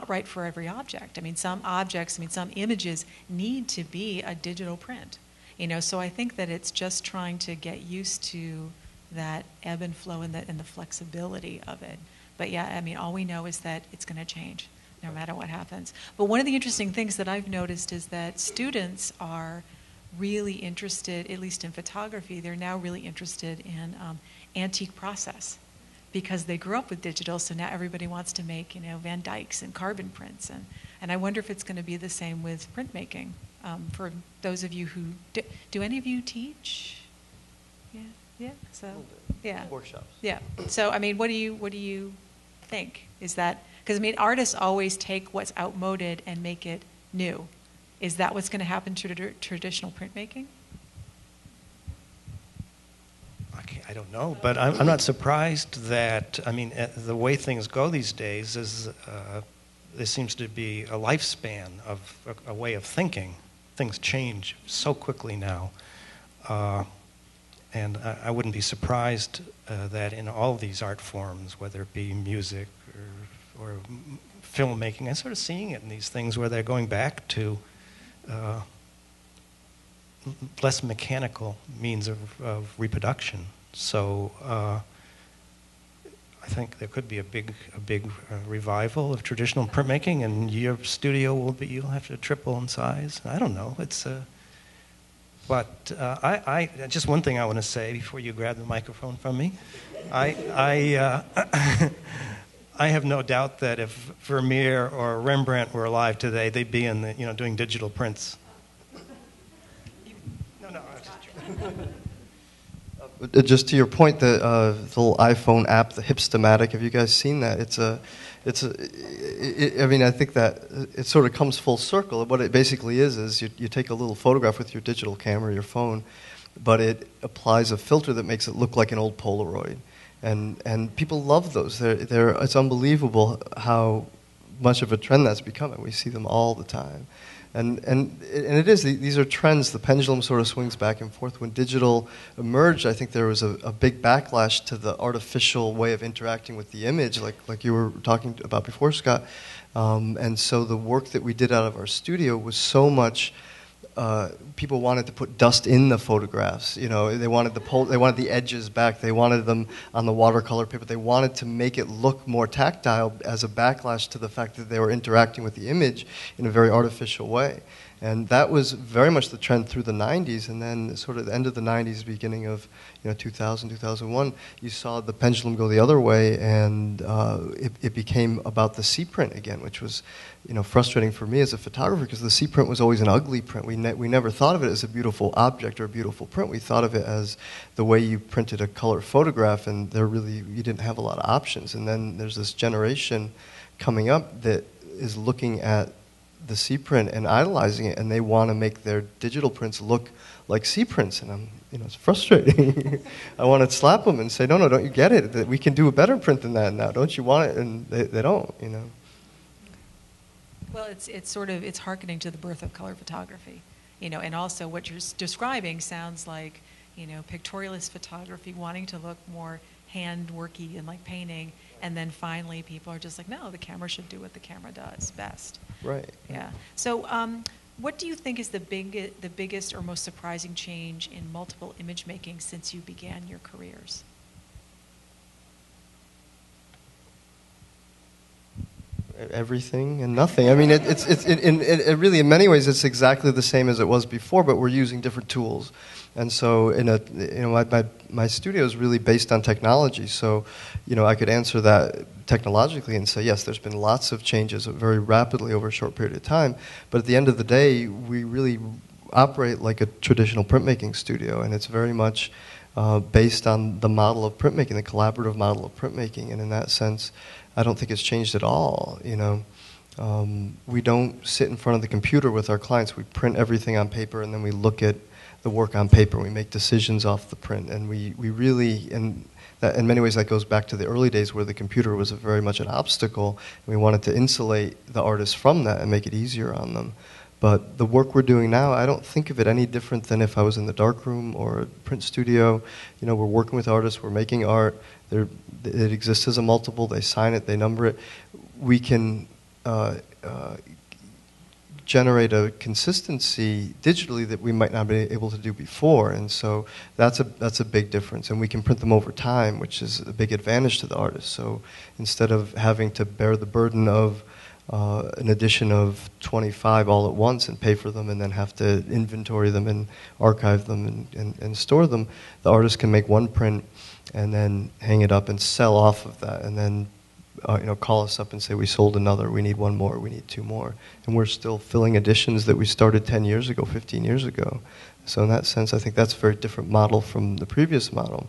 right for every object. I mean, some objects, some images need to be a digital print. So I think that it's just trying to get used to that ebb and flow and the flexibility of it. But yeah, all we know is that it's going to change no matter what happens. But one of the interesting things that I've noticed is that students are really interested, at least in photography, they're now really interested in antique process because they grew up with digital, so now everybody wants to make, Van Dycks and carbon prints. And I wonder if it's going to be the same with printmaking. For those of you who, do any of you teach? Yeah, so, yeah. Workshops. Yeah, so, what do you think? Is that, because, artists always take what's outmoded and make it new. Is that what's going to happen to traditional printmaking? I don't know, but I'm not surprised that, the way things go these days is there seems to be a lifespan of a way of thinking. Things change so quickly now. And I wouldn't be surprised that in all these art forms, whether it be music or filmmaking, I'm sort of seeing it in these things where they're going back to less mechanical means of reproduction. So I think there could be a big revival of traditional printmaking, and your studio you'll have to triple in size. I don't know. But I just one thing I want to say before you grab the microphone from me, I have no doubt that if Vermeer or Rembrandt were alive today, they'd be in the doing digital prints. No, I was just joking. Just to your point, the little iPhone app, the Hipstamatic. Have you guys seen that? I think that it sort of comes full circle. What it basically is you take a little photograph with your digital camera, your phone, but it applies a filter that makes it look like an old Polaroid, and people love those. It's unbelievable how much of a trend that's becoming. We see them all the time. And it is, these are trends. The pendulum sort of swings back and forth. When digital emerged, I think there was a big backlash to the artificial way of interacting with the image, like you were talking about before, Scott. And so the work that we did out of our studio was so much, people wanted to put dust in the photographs. They wanted the edges back. They wanted them on the watercolor paper. They wanted to make it look more tactile as a backlash to the fact that they were interacting with the image in a very artificial way. And that was very much the trend through the 90s, and then sort of the end of the 90s, beginning of 2000, 2001, you saw the pendulum go the other way, and it became about the C print again, which was frustrating for me as a photographer, because the C print was always an ugly print. We never thought of it as a beautiful object or a beautiful print. We thought of it as the way you printed a color photograph, and you didn't have a lot of options. And then there's this generation coming up that is looking at the C print and idolizing it, and they want to make their digital prints look like C prints, and it's frustrating. I want to slap them and say, no, don't you get it? That we can do a better print than that now. Don't you want it? And they don't, Well, it's hearkening to the birth of color photography, and also what you're describing sounds like, pictorialist photography, wanting to look more hand-worky and like painting, and then finally people are just like, no, the camera should do what the camera does best. Right. Yeah. So what do you think is the biggest or most surprising change in multiple image making since you began your careers? Everything and nothing. It really, in many ways, it's exactly the same as it was before, but we're using different tools. And so, my studio is really based on technology. So, I could answer that technologically and say, yes, there's been lots of changes very rapidly over a short period of time. But at the end of the day, we really operate like a traditional printmaking studio, and it's very much based on the model of printmaking, the collaborative model of printmaking. And in that sense, I don't think it's changed at all. We don't sit in front of the computer with our clients. We print everything on paper, and then we look at the work on paper. We make decisions off the print, and we really, and that, in many ways, that goes back to the early days where the computer was very much an obstacle, and we wanted to insulate the artists from that and make it easier on them. But the work we're doing now, I don't think of it any different than if I was in the darkroom or a print studio. We're working with artists, we're making art. It exists as a multiple. They sign it, they number it. We can generate a consistency digitally that we might not be able to do before, and so that's a big difference. And we can print them over time, which is a big advantage to the artist. So instead of having to bear the burden of an edition of 25 all at once and pay for them and then have to inventory them and archive them and store them, the artist can make one print and then hang it up and sell off of that, and then call us up and say, we sold another, we need one more, we need two more. And we're still filling editions that we started 10 years ago, 15 years ago. So in that sense, I think that's a very different model from the previous model.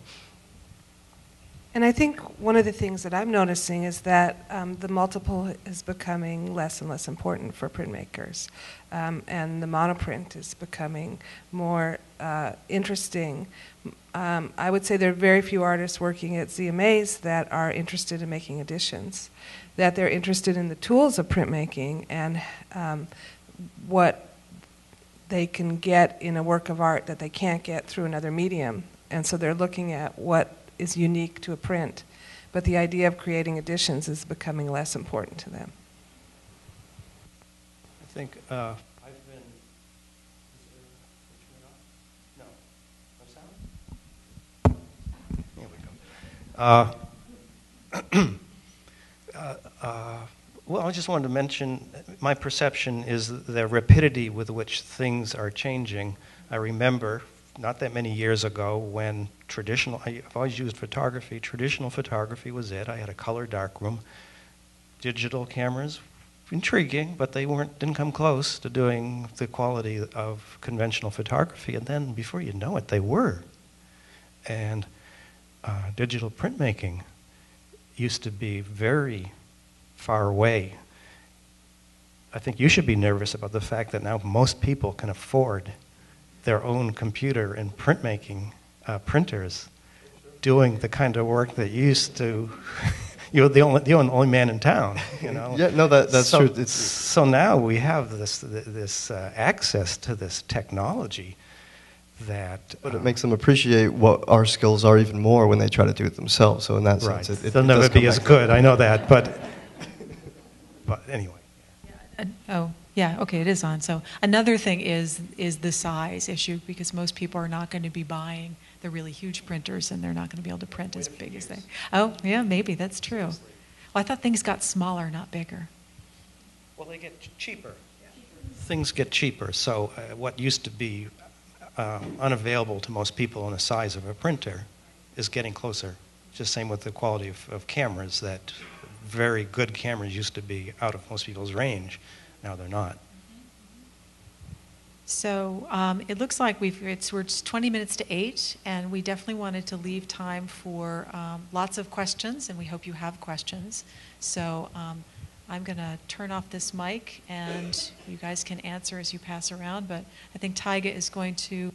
And I think one of the things that I'm noticing is that the multiple is becoming less and less important for printmakers. And the monoprint is becoming more interesting. I would say there are very few artists working at ZeaMays that are interested in making editions, that they're interested in the tools of printmaking and what they can get in a work of art that they can't get through another medium. And so they're looking at what is unique to a print. But the idea of creating editions is becoming less important to them. I think I've been... No. No sound? There we go. Well, I just wanted to mention, my perception is the rapidity with which things are changing. I remember not that many years ago when I've always used photography. Traditional photography was it. I had a color darkroom. Digital cameras, intriguing, but they didn't come close to doing the quality of conventional photography. And then before you know it, they were. And digital printmaking used to be very far away. I think you should be nervous about the fact that now most people can afford their own computer and printmaking printers doing the kind of work that you used to. You're the only man in town, you know. Yeah, no, that's so, true. So now we have this access to this technology that. But it makes them appreciate what our skills are even more when they try to do it themselves. So in that sense, right. They'll never be as good. I know that, but anyway. Oh, yeah, okay, it is on. So another thing is the size issue, because most people are not going to be buying the really huge printers, and they're not going to be able to print as big as they. Oh, yeah, maybe that's true. Well, I thought things got smaller, not bigger. Well, they get cheaper. Things get cheaper. So what used to be unavailable to most people in the size of a printer is getting closer. Just same with the quality of cameras. That very good cameras used to be out of most people's range. Now they're not. So it looks like we're 20 minutes to 8, and we definitely wanted to leave time for lots of questions, and we hope you have questions. So I'm going to turn off this mic, and you guys can answer as you pass around, but I think Tyga is going to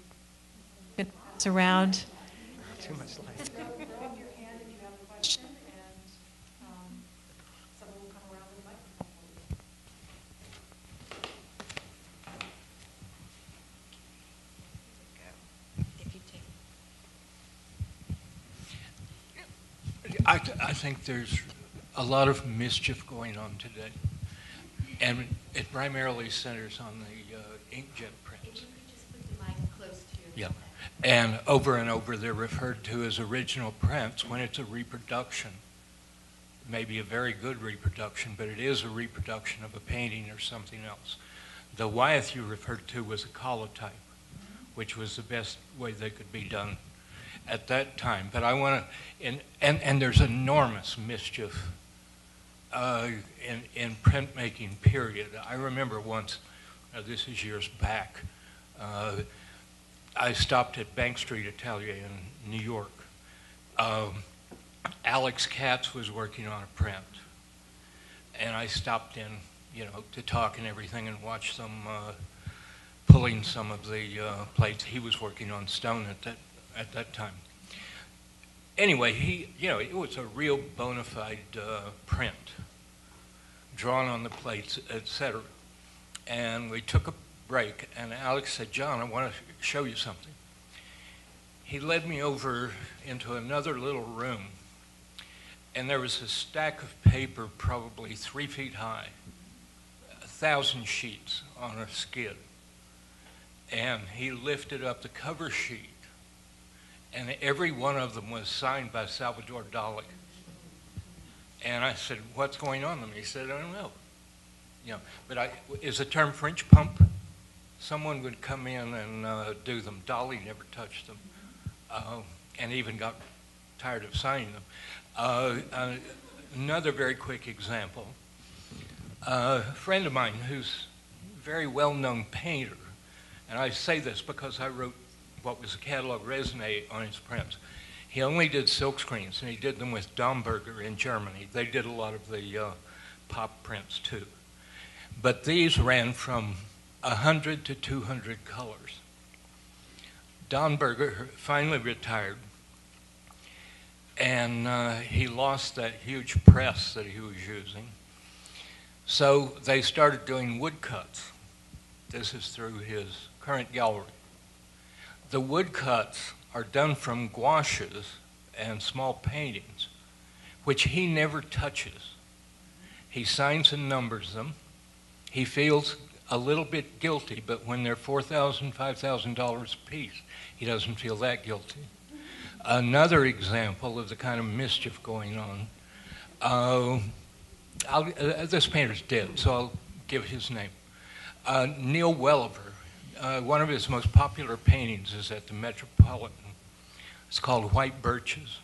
pass around. Too much light. I think there's a lot of mischief going on today, and it primarily centers on the inkjet prints. Just put the mic close to your Yeah, and over they're referred to as original prints when it's a reproduction. Maybe a very good reproduction, but it is a reproduction of a painting or something else. The Wyeth you referred to was a colotype, which was the best way they could be done at that time. But I want to, and there's enormous mischief in printmaking, period. I remember once, this is years back, I stopped at Bank Street Atelier in New York. Alex Katz was working on a print, and I stopped in, to talk and everything and watch them pulling some of the plates. He was working on stone at that time. Anyway, it was a real bona fide print, drawn on the plates, etc. And we took a break, and Alex said, "John, I want to show you something." He led me over into another little room, and there was a stack of paper probably 3 feet high, 1,000 sheets on a skid. And he lifted up the cover sheet, and every one of them was signed by Salvador Dali. And I said, "What's going on?" And he said, "I don't know." You know, but is the term French pump? Someone would come in and do them. Dali never touched them, and even got tired of signing them. Another very quick example. A friend of mine who's a very well-known painter, and I say this because I wrote what was a catalog resume on his prints. He only did silk screens, and he did them with Domberger in Germany. They did a lot of the pop prints too. But these ran from 100 to 200 colors. Domberger finally retired, and he lost that huge press that he was using. So they started doing woodcuts. This is through his current gallery. The woodcuts are done from gouaches and small paintings, which he never touches. He signs and numbers them. He feels a little bit guilty, but when they're $4,000, $5,000 a piece, he doesn't feel that guilty. Another example of the kind of mischief going on, this painter's dead, so I'll give his name. Neil Welliver. One of his most popular paintings is at the Metropolitan. It's called White Birches.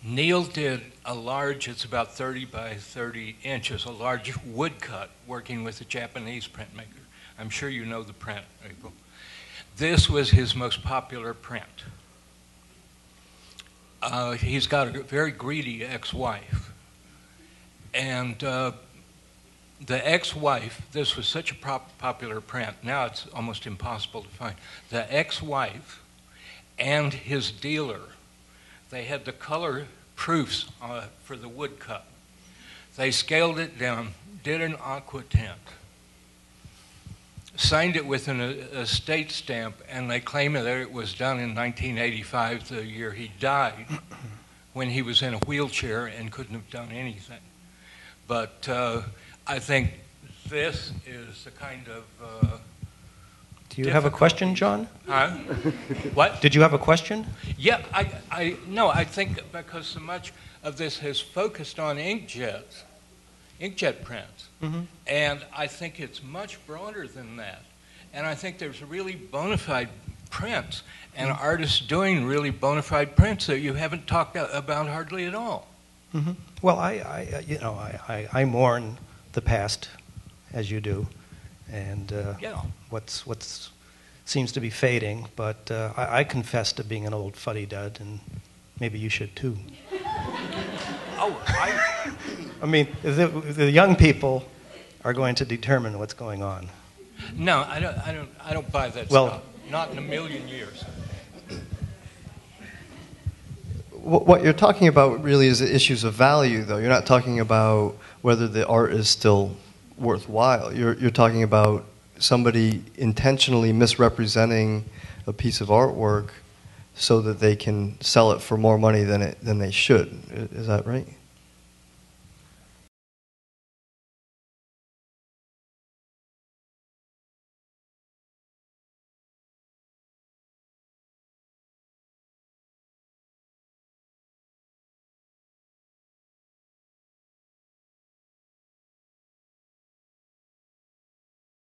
Neil did a large, it's about 30 by 30 inches, a large woodcut working with a Japanese printmaker. I'm sure you know the print, April. This was his most popular print. He's got a very greedy ex-wife. And the ex-wife, this was such a popular print, now it's almost impossible to find. The ex-wife and his dealer, they had the color proofs for the woodcut. They scaled it down, did an aqua tint, signed it with an estate stamp, and they claim that it was done in 1985, the year he died, when he was in a wheelchair and couldn't have done anything. But I think this is the kind of... Do you have a question, John? Huh? What? Did you have a question? Yeah, I think because so much of this has focused on inkjet prints. Mm-hmm. And I think it's much broader than that. And I think there's really bona fide prints and artists doing really bona fide prints that you haven't talked about hardly at all. Mm-hmm. Well, I mourn the past, as you do, and what's seems to be fading. But I confess to being an old fuddy-dud, and maybe you should too. I mean, the young people are going to determine what's going on. No, I don't buy that well, stuff. Not in a million years. What you're talking about really is issues of value, though. You're not talking about whether the art is still worthwhile. You're talking about somebody intentionally misrepresenting a piece of artwork so that they can sell it for more money than they should. Is that right?